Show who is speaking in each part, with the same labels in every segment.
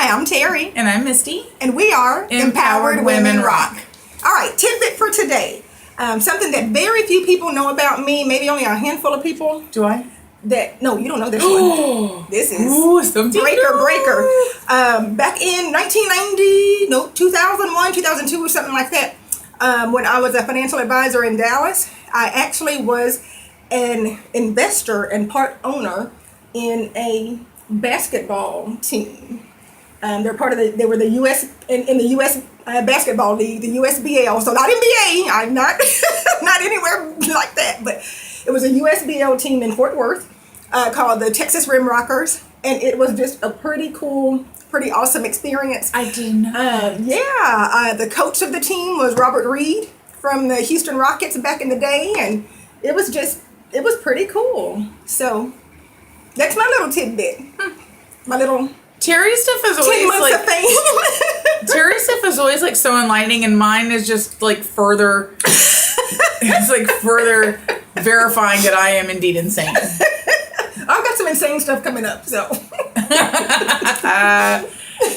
Speaker 1: Hi, I'm Terry.
Speaker 2: And I'm Misty.
Speaker 1: And we are Empowered Women Rock. All right, tidbit for today. Something that very few people know about me, maybe only a handful of people.
Speaker 2: Do I?
Speaker 1: No, you don't know this one. This is breaker. Back in 2001, 2002 or something like that, when I was a financial advisor in Dallas, I actually was an investor and part owner in a basketball team. They were the U.S. in the U.S. Basketball League, the USBL. So not NBA. I'm not not anywhere like that, but it was a USBL team in Fort Worth called the Texas Rim Rockers, and it was just a pretty cool, pretty awesome experience.
Speaker 2: I didn't know.
Speaker 1: The coach of the team was Robert Reed from the Houston Rockets back in the day, and it was pretty cool. So that's my little tidbit. My little
Speaker 2: Terry's stuff is
Speaker 1: 10
Speaker 2: always
Speaker 1: months of fame.
Speaker 2: Terry's stuff is always like so enlightening, and mine is just like further. It's like further verifying that I am indeed insane.
Speaker 1: I've got some insane stuff coming up, so.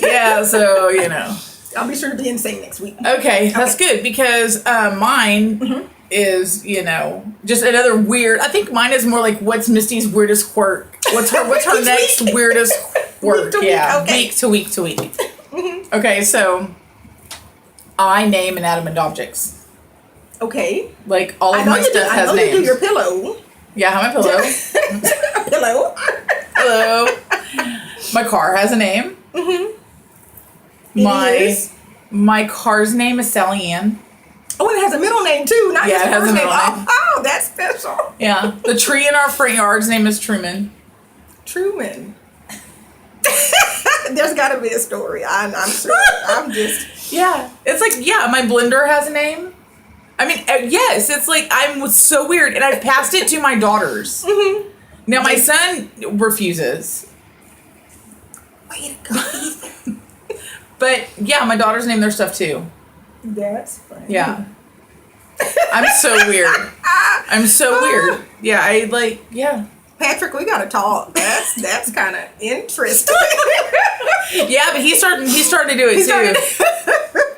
Speaker 2: Yeah, so you know.
Speaker 1: I'll be sure to be insane next week.
Speaker 2: Okay, that's good because mine is, just another weird. I think mine is more like what's Misty's weirdest quirk. What's her next weirdest quirk? Week to week to week. Okay, so I name inanimate objects.
Speaker 1: Okay.
Speaker 2: Like all of my stuff has names.
Speaker 1: You do your pillow.
Speaker 2: Yeah, I have my pillow.
Speaker 1: Pillow.
Speaker 2: Hello. My car has a name. My car's name is Sally Ann.
Speaker 1: Oh, and it has a middle name too, not just
Speaker 2: it has
Speaker 1: first
Speaker 2: a middle
Speaker 1: name. Oh, that's special.
Speaker 2: Yeah. The tree in our front yard's name is Truman.
Speaker 1: Truman. There's got to be a story. I'm sure. I'm just.
Speaker 2: Yeah. It's like, my blender has a name. I mean, yes, it's like, I'm so weird. And I've passed it to my daughters. Now, my son refuses.
Speaker 1: Way to go, Ethan.
Speaker 2: But, yeah, my daughters name their stuff too.
Speaker 1: That's funny.
Speaker 2: Yeah. I'm so weird. I'm so weird. Yeah,
Speaker 1: Patrick, we gotta talk. That's kind of interesting.
Speaker 2: Yeah, but he's starting to do it too.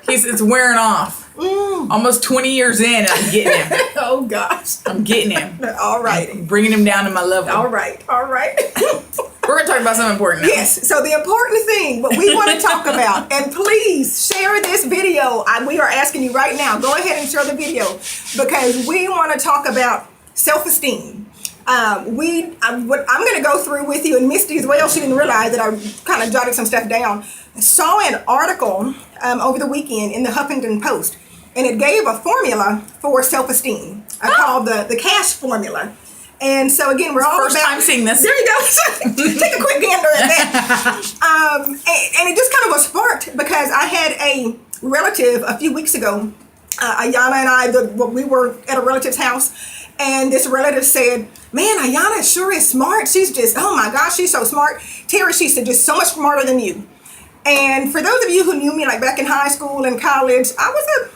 Speaker 2: It's wearing off. Almost 20 years in, I'm getting him.
Speaker 1: Oh gosh,
Speaker 2: I'm getting him.
Speaker 1: All right,
Speaker 2: I'm bringing him down to my level.
Speaker 1: All right.
Speaker 2: We're gonna talk about something important now.
Speaker 1: Yes. So the important thing, what we want to talk about, and please share this video. We are asking you right now. Go ahead and share the video because we want to talk about self-esteem. I'm going to go through with you, and Misty as well. She didn't realize that I kind of jotted some stuff down. I saw an article over the weekend in the Huffington Post, and it gave a formula for self-esteem called the CASH formula. And so again, we're all
Speaker 2: First time seeing this.
Speaker 1: There you go. Take a quick gander at that. And it just kind of was sparked because I had a relative a few weeks ago. Ayana and I, we were at a relative's house. And this relative said, man, Ayana sure is smart. She's just, oh my gosh, she's so smart. Terry, she said, just so much smarter than you. And for those of you who knew me, like back in high school and college, I was a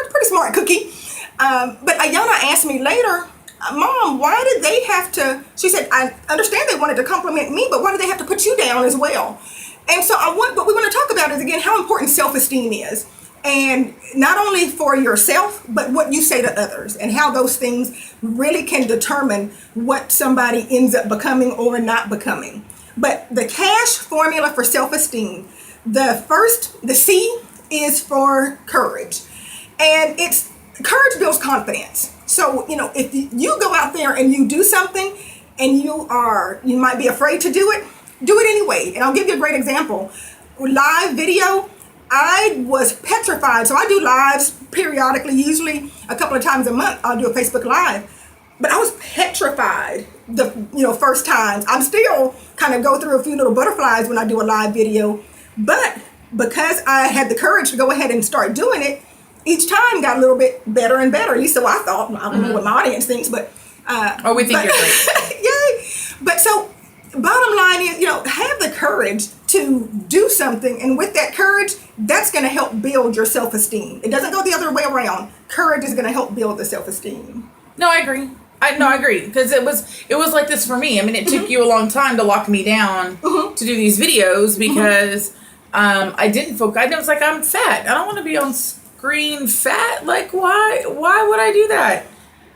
Speaker 1: pretty smart cookie. But Ayana asked me later, Mom, why did they have to, she said, I understand they wanted to compliment me, but why did they have to put you down as well? And so what we want to talk about is, again, how important self-esteem is. And not only for yourself, but what you say to others and how those things really can determine what somebody ends up becoming or not becoming. But the CASH formula for self-esteem, the C is for courage. And courage builds confidence. So, if you go out there and you do something and you might be afraid to do it anyway. And I'll give you a great example. Live video. I was petrified. So I do lives periodically, usually a couple of times a month. I'll do a Facebook Live. But I was petrified the first times. I'm still kind of go through a few little butterflies when I do a live video. But because I had the courage to go ahead and start doing it, each time got a little bit better and better. At least so I thought. I don't know what my audience thinks, but...
Speaker 2: we think you're great.
Speaker 1: Yay! But so, bottom line is, have the courage to do something. And with that courage, that's going to help build your self-esteem. It doesn't go the other way around. Courage is going to help build the self-esteem.
Speaker 2: No, I agree. I agree. Because it was like this for me. I mean, it took you a long time to lock me down to do these videos because... I didn't focus. I was like, I'm fat. I don't want to be on screen fat. Like, why would I do that?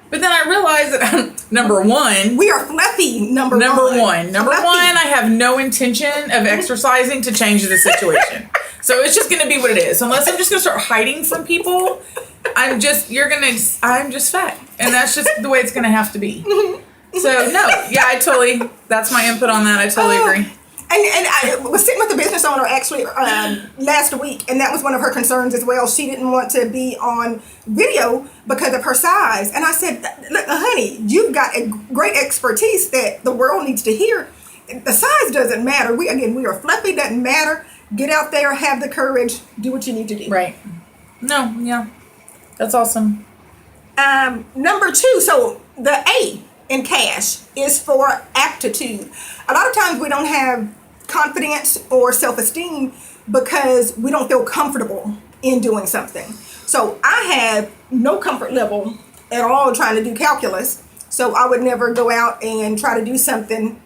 Speaker 2: But then I realized that number one,
Speaker 1: we are fluffy. Number one,
Speaker 2: I have no intention of exercising to change the situation. So it's just going to be what it is. Unless I'm just going to start hiding from people, I'm just fat. And that's just the way it's going to have to be. So no, yeah, that's my input on that. I totally agree.
Speaker 1: And I was sitting with the business owner actually last week, and that was one of her concerns as well. She didn't want to be on video because of her size. And I said, look, honey, you've got a great expertise that the world needs to hear. The size doesn't matter. We are fluffy, doesn't matter. Get out there, have the courage, do what you need to do.
Speaker 2: Right. No, yeah. That's awesome.
Speaker 1: Number 2, so the A in cash is for aptitude. A lot of times we don't have confidence or self-esteem because we don't feel comfortable in doing something. So I have no comfort level at all trying to do calculus. So I would never go out and try to do something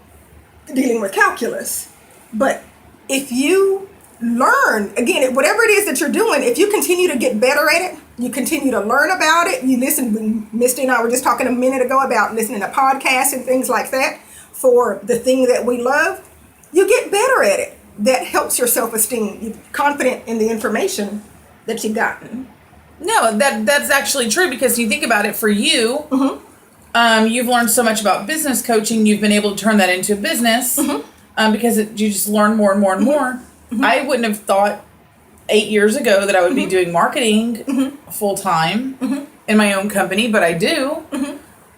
Speaker 1: dealing with calculus. But if you learn, again, whatever it is that you're doing, if you continue to get better at it, you continue to learn about it, you listen, Misty and I were just talking a minute ago about listening to podcasts and things like that for the thing that we love, you get better at it. That helps your self-esteem. You're confident in the information that you've gotten.
Speaker 2: No, that's actually true, because you think about it, for you, you've learned so much about business coaching, you've been able to turn that into a business because you just learn more and more and more. I wouldn't have thought 8 years ago that I would be doing marketing full time in my own company, but I do.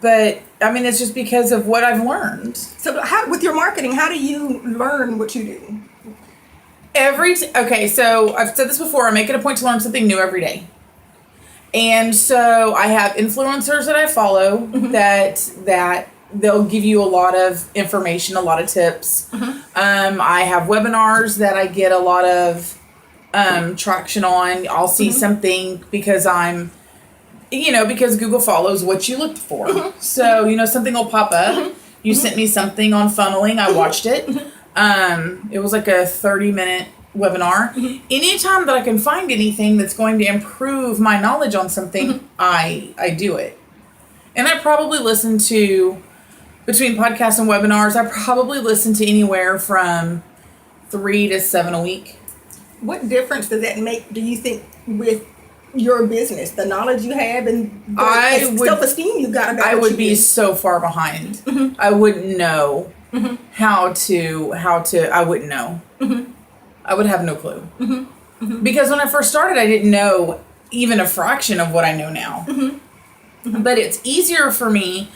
Speaker 2: But I mean, it's just because of what I've learned.
Speaker 1: So with your marketing, how do you learn what you do?
Speaker 2: Okay, so I've said this before, I make it a point to learn something new every day. And so I have influencers that I follow that they'll give you a lot of information, a lot of tips. I have webinars that I get a lot of traction on. I'll see something because because Google follows what you looked for. So, something will pop up. You sent me something on funneling. I watched it. It was like a 30-minute webinar. Anytime that I can find anything that's going to improve my knowledge on something, I do it. And I probably listen to, between podcasts and webinars, I probably listen to anywhere from 3 to 7 a week.
Speaker 1: What difference does that make, do you think, with your business, the knowledge you have and the self-esteem you got about it?
Speaker 2: I would be so far behind. I wouldn't know how to, I wouldn't know. I would have no clue. Because when I first started, I didn't know even a fraction of what I know now. But it's easier for me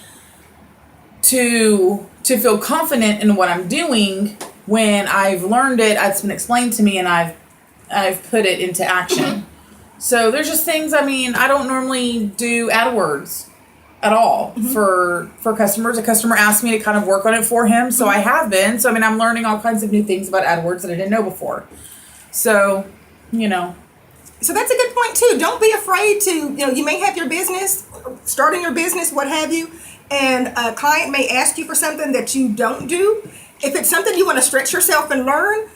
Speaker 2: to feel confident in what I'm doing when I've learned it, it's been explained to me, and I've put it into action. So there's just things, I don't normally do AdWords at all for customers. A customer asked me to kind of work on it for him, so I have been. So, I'm learning all kinds of new things about AdWords that I didn't know before. So,
Speaker 1: So that's a good point, too. Don't be afraid to, you may have your business, starting your business, what have you, and a client may ask you for something that you don't do. If it's something you want to stretch yourself and learn,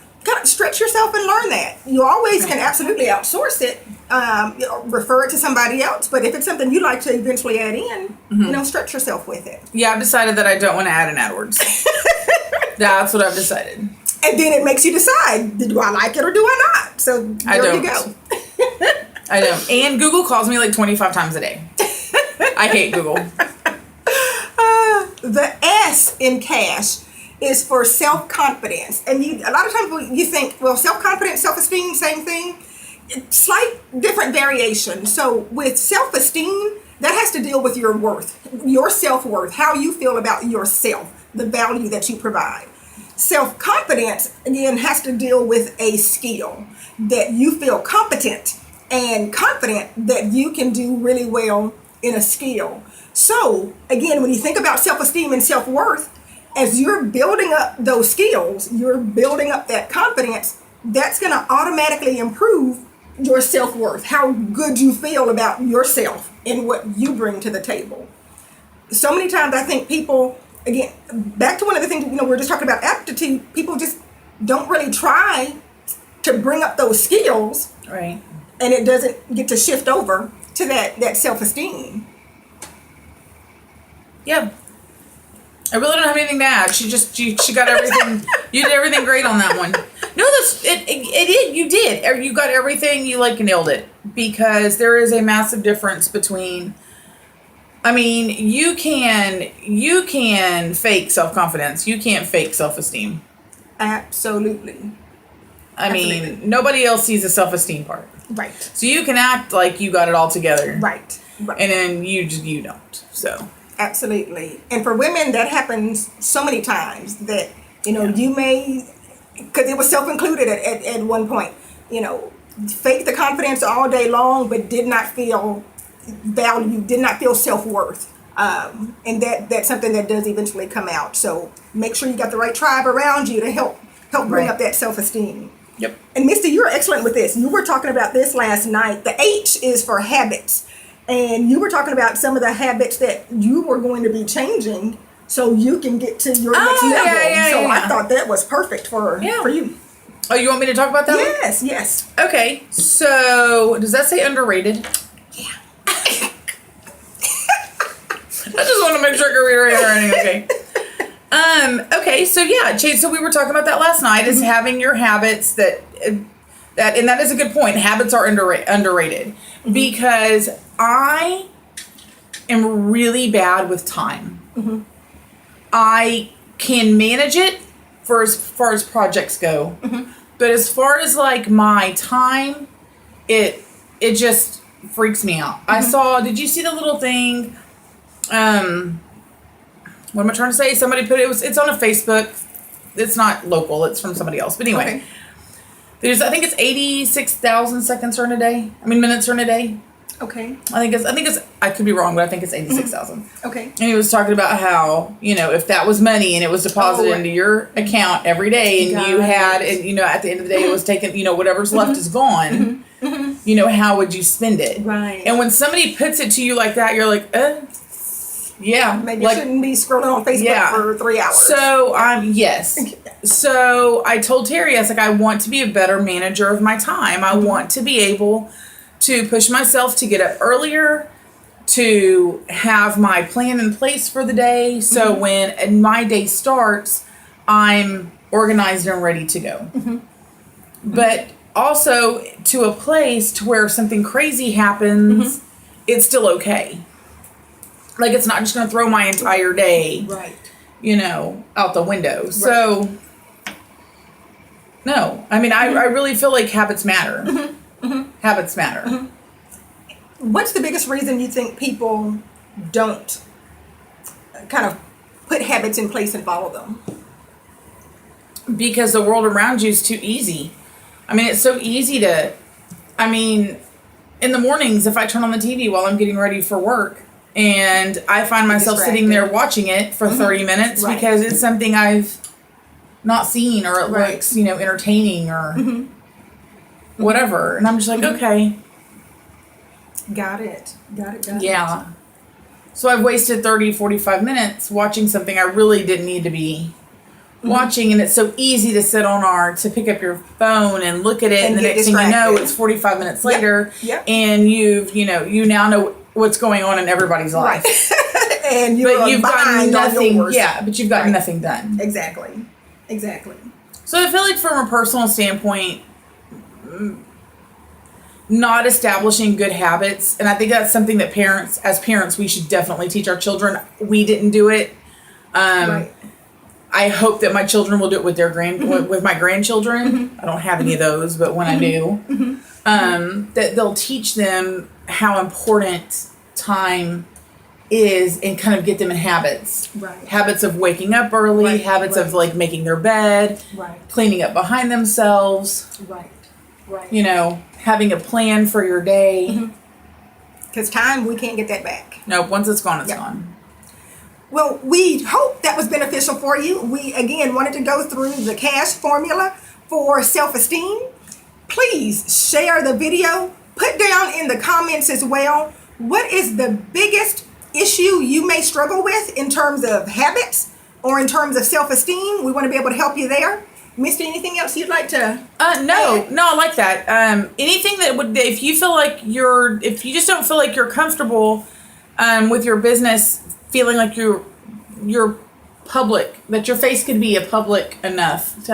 Speaker 1: stretch yourself and learn that. You always can absolutely outsource it, refer it to somebody else. But if it's something you like to eventually add in, stretch yourself with it.
Speaker 2: Yeah, I've decided that I don't want to add in AdWords. That's what I've decided.
Speaker 1: And then it makes you decide, do I like it or do I not? So there you go.
Speaker 2: I don't. And Google calls me like 25 times a day. I hate Google.
Speaker 1: The S in cash is for self-confidence. And a lot of times you think, well, self-confidence, self-esteem, same thing. Slight different variation. So with self-esteem, that has to deal with your worth, your self-worth, how you feel about yourself, the value that you provide. Self-confidence, again, has to deal with a skill that you feel competent and confident that you can do really well in a skill. So, again, when you think about self-esteem and self-worth, as you're building up those skills, you're building up that confidence, that's going to automatically improve your self-worth, how good you feel about yourself and what you bring to the table. So many times I think people, again, back to one of the things, we were just talking about aptitude, people just don't really try to bring up those skills,
Speaker 2: Right.
Speaker 1: and it doesn't get to shift over to that self-esteem.
Speaker 2: Yeah. I really don't have anything to add. She got everything. You did everything great on that one. No, you did. You got everything. You nailed it, because there is a massive difference between. I mean, you can fake self-confidence. You can't fake self-esteem.
Speaker 1: Absolutely.
Speaker 2: I mean, nobody else sees the self-esteem part.
Speaker 1: Right.
Speaker 2: So you can act like you got it all together.
Speaker 1: Right.
Speaker 2: And then you don't. So.
Speaker 1: Absolutely. And for women, that happens so many times that, you may, because it was self-included at one point, fake the confidence all day long, but did not feel value, did not feel self-worth. And that's something that does eventually come out. So make sure you got the right tribe around you to help bring up that self-esteem.
Speaker 2: Yep.
Speaker 1: And Misty, you're excellent with this. You were talking about this last night. The H is for habits. And you were talking about some of the habits that you were going to be changing so you can get to your next level. So I thought that was perfect for you.
Speaker 2: Oh, you want me to talk about that one?
Speaker 1: Yes.
Speaker 2: Okay, so does that say underrated?
Speaker 1: Yeah.
Speaker 2: I just want to make sure I can read it. Okay. Okay, so so we were talking about that last night, is having your habits that and that is a good point. Habits are underrated because I am really bad with time. Mm-hmm. I can manage it for as far as projects go, but as far as my time, it just freaks me out. Did you see the little thing? What am I trying to say? Somebody put it's on a Facebook. It's not local. It's from somebody else. But anyway, I think it's 86,000 seconds earned a day. Minutes earned a day.
Speaker 1: Okay.
Speaker 2: I think it's. I could be wrong, but I think it's 86,000.
Speaker 1: Okay.
Speaker 2: And he was talking about how if that was money and it was deposited into your account every day, and at the end of the day it was taken, whatever's left is gone. How would you spend it?
Speaker 1: Right.
Speaker 2: And when somebody puts it to you like that, you're like, yeah,
Speaker 1: maybe you shouldn't be scrolling on Facebook for 3 hours.
Speaker 2: So yes. So I told Terry, I was like, I want to be a better manager of my time. I want to be able to push myself to get up earlier, to have my plan in place for the day. So when my day starts, I'm organized and ready to go. But also to a place to where if something crazy happens, it's still okay. It's not just going to throw my entire day, out the window. Right. So, no. I really feel like habits matter. Habits matter.
Speaker 1: What's the biggest reason you think people don't kind of put habits in place and follow them?
Speaker 2: Because the world around you is too easy. It's so easy to... in the mornings, if I turn on the TV while I'm getting ready for work, and I find myself sitting there watching it for 30 minutes because it's something I've not seen, or it looks, entertaining or whatever. And I'm just like, okay.
Speaker 1: Got it.
Speaker 2: Yeah. So I've wasted 30, 45 minutes watching something I really didn't need to be watching. And it's so easy to to pick up your phone and look at it. And the next thing you know, it's 45 minutes later.
Speaker 1: Yep.
Speaker 2: And you now know what's going on in everybody's life.
Speaker 1: And you've gotten nothing.
Speaker 2: But you've gotten nothing done.
Speaker 1: Exactly.
Speaker 2: So I feel like from a personal standpoint, not establishing good habits, and I think that's something that as parents, we should definitely teach our children. We didn't do it. I hope that my children will do it with their with my grandchildren. I don't have any of those, but when I do, that they'll teach them how important time is and kind of get them in habits.
Speaker 1: Right.
Speaker 2: Habits of waking up early, habits of making their bed, cleaning up behind themselves.
Speaker 1: Right.
Speaker 2: Having a plan for your day.
Speaker 1: Because time, we can't get that back.
Speaker 2: No, once it's gone, it's gone.
Speaker 1: Well, we hope that was beneficial for you. We, again, wanted to go through the CASH formula for self-esteem. Please share the video. Put down in the comments as well, what is the biggest issue you may struggle with in terms of habits or in terms of self-esteem? We want to be able to help you there. Misty, anything else you'd like to?
Speaker 2: No, I like that. Anything that would, if you feel like if you just don't feel like you're comfortable, with your business, feeling like you're public, that your face can be a public enough. To,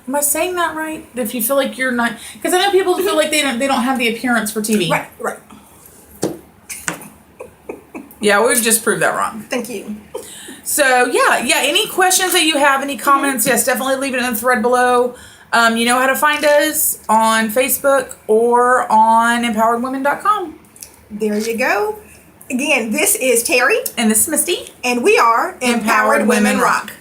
Speaker 2: am I saying that right? If you feel like you're not, because I know people feel like they don't have the appearance for TV.
Speaker 1: Right.
Speaker 2: Yeah, we've just proved that wrong.
Speaker 1: Thank you.
Speaker 2: So yeah. Any questions that you have, any comments? Yes, definitely leave it in the thread below. You know how to find us on Facebook or on empoweredwomen.com.
Speaker 1: There you go. Again, this is Terry.
Speaker 2: And this is Misty.
Speaker 1: And we are Empowered Women Rock.